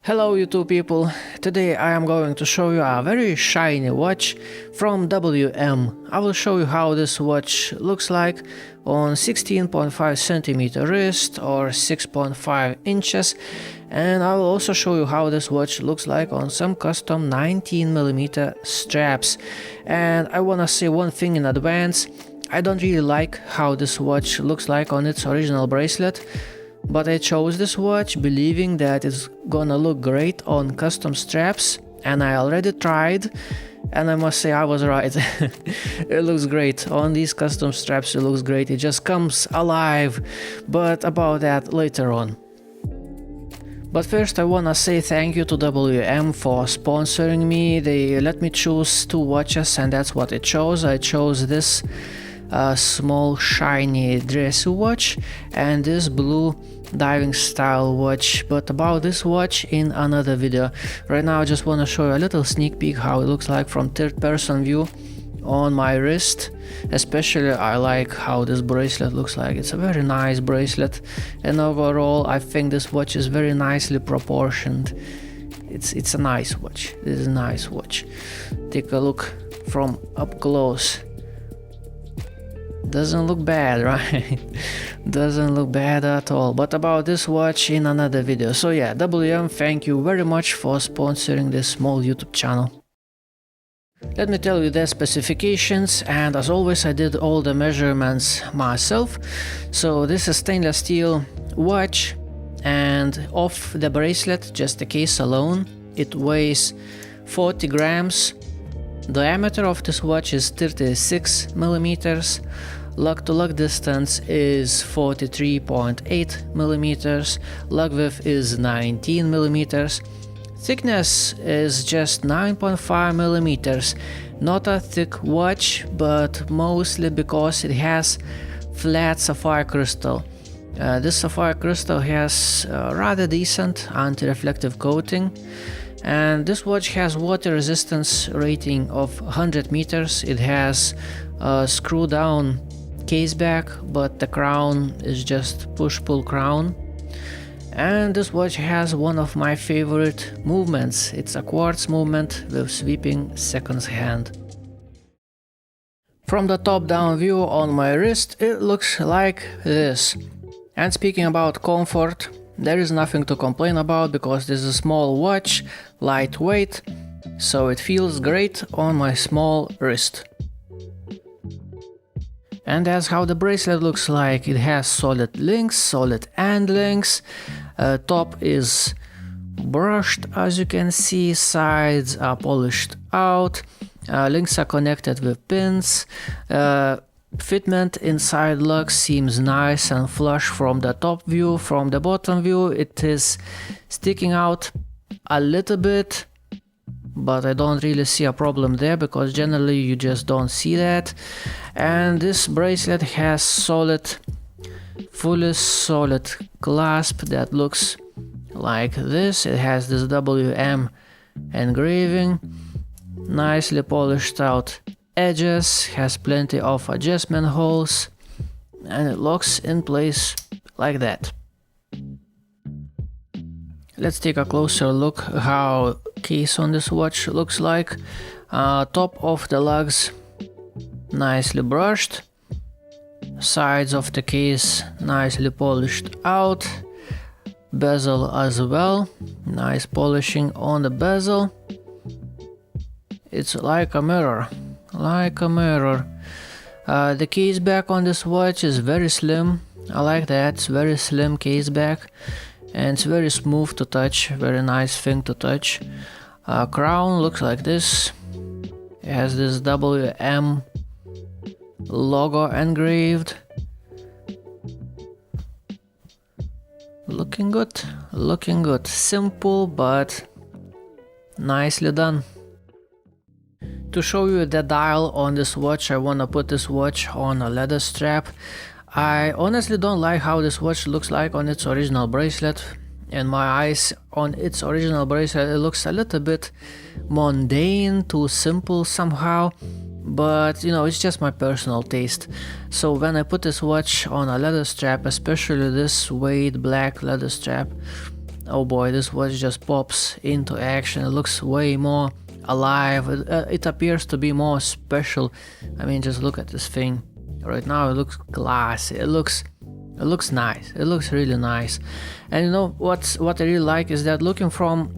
Hello YouTube people, today I am going to show you a very shiny watch from WM. I will show you how this watch looks like on 16.5 cm wrist or 6.5 inches, and I will also show you how this watch looks like on some custom 19mm straps. And I wanna say one thing in advance, I don't really like how this watch looks like on its original bracelet. But I chose this watch believing that it's gonna look great on custom straps, and I already tried, and I must say I was right. It looks great on these custom straps, it looks great, it just comes alive, but about that later on. But first I wanna say thank you to WM for sponsoring me. They let me choose two watches and that's what I chose. I chose this small shiny dressy watch and this blue diving style watch, but about this watch in another video. Right now I just want to show you a little sneak peek how it looks like from third-person view on my wrist. Especially I like how this bracelet looks like. It's a very nice bracelet, and overall I think this watch is very nicely proportioned. It's a nice watch. This is a nice watch. Take a look from up close. Doesn't look bad, right? Doesn't look bad at all. But about this watch in another video. So yeah, WM, thank you very much for sponsoring this small YouTube channel. Let me tell you the specifications, and as always I did all the measurements myself. So this is stainless steel watch, and off the bracelet, just the case alone, it weighs 40 grams. Diameter of this watch is 36 millimeters. Lug to lug distance is 43.8 millimeters. Lug width is 19 millimeters. Thickness is just 9.5 millimeters. Not a thick watch, but mostly because it has flat sapphire crystal. This sapphire crystal has rather decent anti-reflective coating. And this watch has water resistance rating of 100 meters. It has a screw down case back, but the crown is just push-pull crown. And this watch has one of my favorite movements. It's a quartz movement with sweeping seconds hand. From the top down view on my wrist it looks like this. And speaking about comfort, there is nothing to complain about because this is a small watch, lightweight, so it feels great on my small wrist. And that's how the bracelet looks like. It has solid links, solid end links. Top is brushed, as you can see, sides are polished out, links are connected with pins. Fitment inside lug seems nice and flush from the top view. From the bottom view it is sticking out a little bit, but I don't really see a problem there because generally you just don't see that. And this bracelet has solid, fully solid clasp that looks like this. It has this WM engraving, nicely polished out edges, has plenty of adjustment holes, and it locks in place like that. Let's take a closer look how case on this watch looks like. Top of the lugs nicely brushed, sides of the case nicely polished out, bezel as well, nice polishing on the bezel. It's like a mirror. Like a mirror. The case back on this watch is very slim. I like that. It's very slim case back, and it's very smooth to touch. Very nice thing to touch. Crown looks like this. It has this WM logo engraved. Looking good. Looking good. Simple but nicely done. To show you the dial on this watch, I wanna put this watch on a leather strap. I honestly don't like how this watch looks like on its original bracelet. In my eyes, on its original bracelet it looks a little bit mundane, too simple somehow. But you know, it's just my personal taste. So when I put this watch on a leather strap, especially this suede black leather strap, Oh boy, this watch just pops into action. It looks way more alive. It appears to be more special. I mean, just look at this thing. Right now it looks classy. It looks nice. It looks really nice. And you know what I really like is that looking from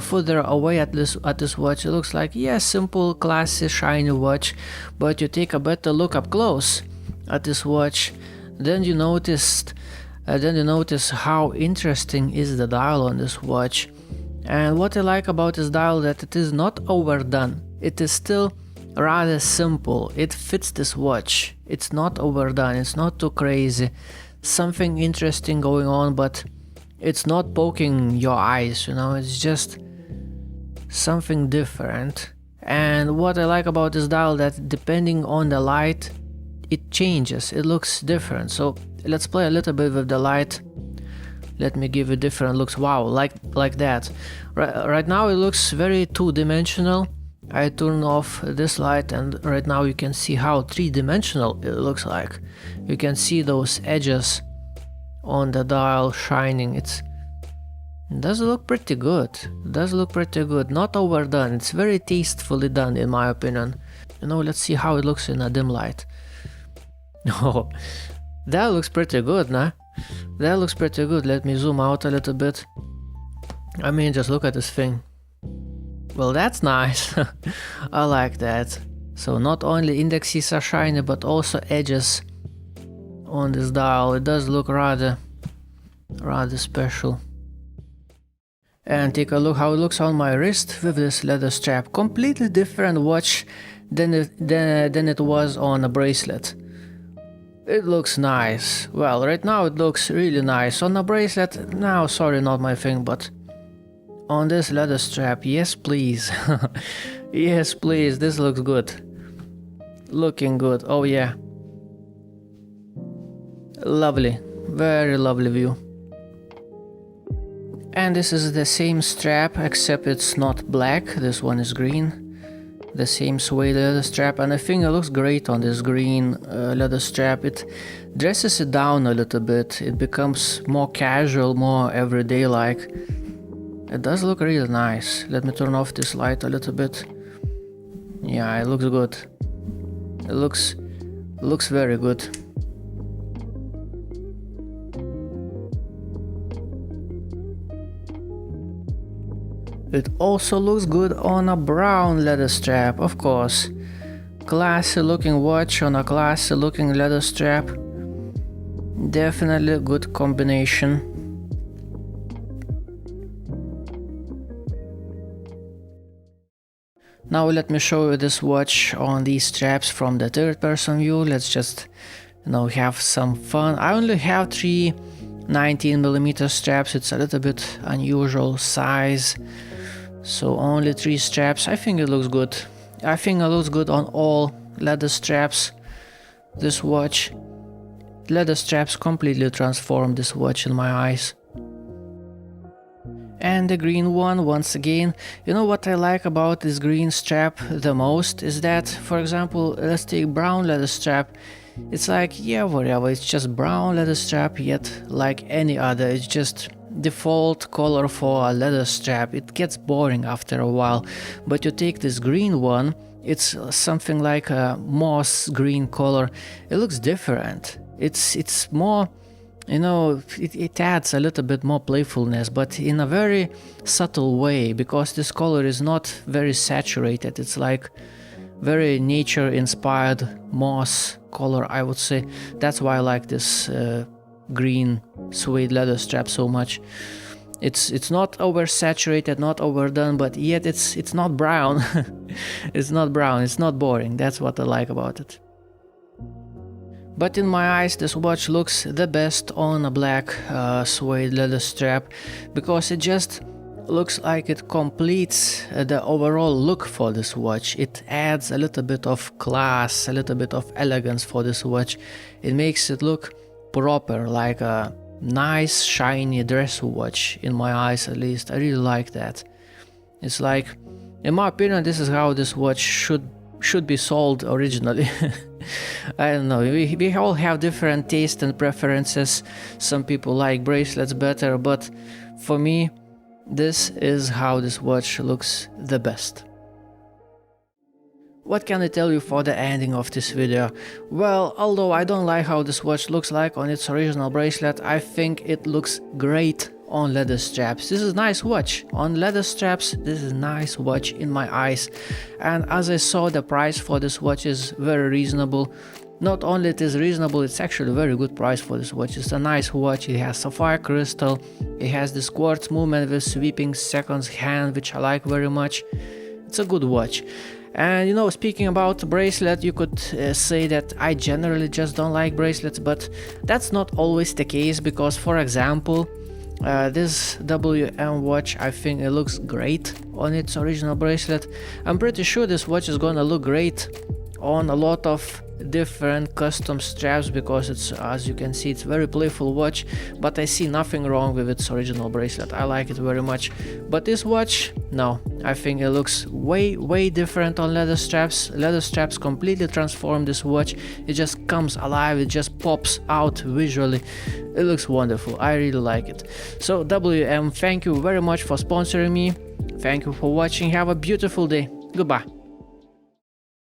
further away at this watch, it looks like, yeah, simple, classy, shiny watch. But you take a better look up close at this watch, then you notice how interesting is the dial on this watch. And what I like about this dial, that it is not overdone. It is still rather simple. It fits this watch. It's not overdone. It's not too crazy. Something interesting going on, but it's not poking your eyes, you know. It's just something different. And what I like about this dial, that depending on the light, it changes. It looks different. So let's play a little bit with the light. Let me give it different looks. Wow, like that. Right now it looks very two-dimensional. I turn off this light and right now you can see how three-dimensional it looks like. You can see those edges on the dial shining. It does look pretty good. It does look pretty good. Not overdone. It's very tastefully done in my opinion. You know, let's see how it looks in a dim light. Oh, that looks pretty good, nah? That looks pretty good. Let me zoom out a little bit. I mean, just look at this thing. Well, that's nice. I like that. So not only indexes are shiny, but also edges on this dial. It does look rather special. And take a look how it looks on my wrist with this leather strap. Completely different watch than it was on a bracelet. It looks nice. Well, right now it looks really nice. On a bracelet, no, sorry, not my thing, but on this leather strap, yes please. Yes please, this looks good. Looking good, oh yeah. Lovely, very lovely view. And this is the same strap, except it's not black, this one is green. The same suede leather strap, and I think it looks great on this green leather strap. It dresses it down a little bit. It becomes more casual, more everyday like. It does look really nice. Let me turn off this light a little bit. Yeah, it looks good. It looks very good. It also looks good on a brown leather strap, of course. Classy looking watch on a classy looking leather strap. Definitely a good combination. Now let me show you this watch on these straps from the third person view. Let's just, you know, have some fun. I only have 3 19mm straps. It's a little bit unusual size. So only 3 straps. I think it looks good. I think it looks good on all leather straps. This watch. Leather straps completely transform this watch in my eyes. And the green one, once again, you know what I like about this green strap the most is that, for example, let's take brown leather strap. It's like, yeah, whatever, it's just brown leather strap, yet like any other, it's just default color for a leather strap. It gets boring after a while. But you take this green one, it's something like a moss green color. It looks different. It's more, you know, it adds a little bit more playfulness, but in a very subtle way, because this color is not very saturated. It's like very nature inspired moss color, I would say. That's why I like this green suede leather strap so much. It's not oversaturated, not overdone, but yet it's not brown. It's not brown, it's not boring. That's what I like about it. But in my eyes, this watch looks the best on a black suede leather strap, because it just looks like it completes the overall look for this watch. It adds a little bit of class, a little bit of elegance for this watch. It makes it look proper, like a nice shiny dress watch, in my eyes at least. I really like that. It's like, in my opinion, this is how this watch should be sold originally. I don't know, we all have different tastes and preferences. Some people like bracelets better, but for me, this is how this watch looks the best. What can I tell you for the ending of this video? Well, although I don't like how this watch looks like on its original bracelet, I think it looks great on leather straps. This is a nice watch. On leather straps, this is a nice watch in my eyes. And as I saw, the price for this watch is very reasonable. Not only it is reasonable, it's actually a very good price for this watch. It's a nice watch. It has sapphire crystal. It has this quartz movement with sweeping seconds hand, which I like very much. It's a good watch. And you know, speaking about bracelet, you could say that I generally just don't like bracelets, but that's not always the case, because for example, this WM watch, I think it looks great on its original bracelet. I'm pretty sure this watch is gonna look great on a lot of different custom straps, because it's, as you can see, it's very playful watch, but I see nothing wrong with its original bracelet. I like it very much. But this watch, no, I think it looks way different on leather straps. Leather straps completely transform this watch. It just comes alive, it just pops out visually. It looks wonderful. I really like it. So WM, thank you very much for sponsoring me. Thank you for watching. Have a beautiful day. Goodbye.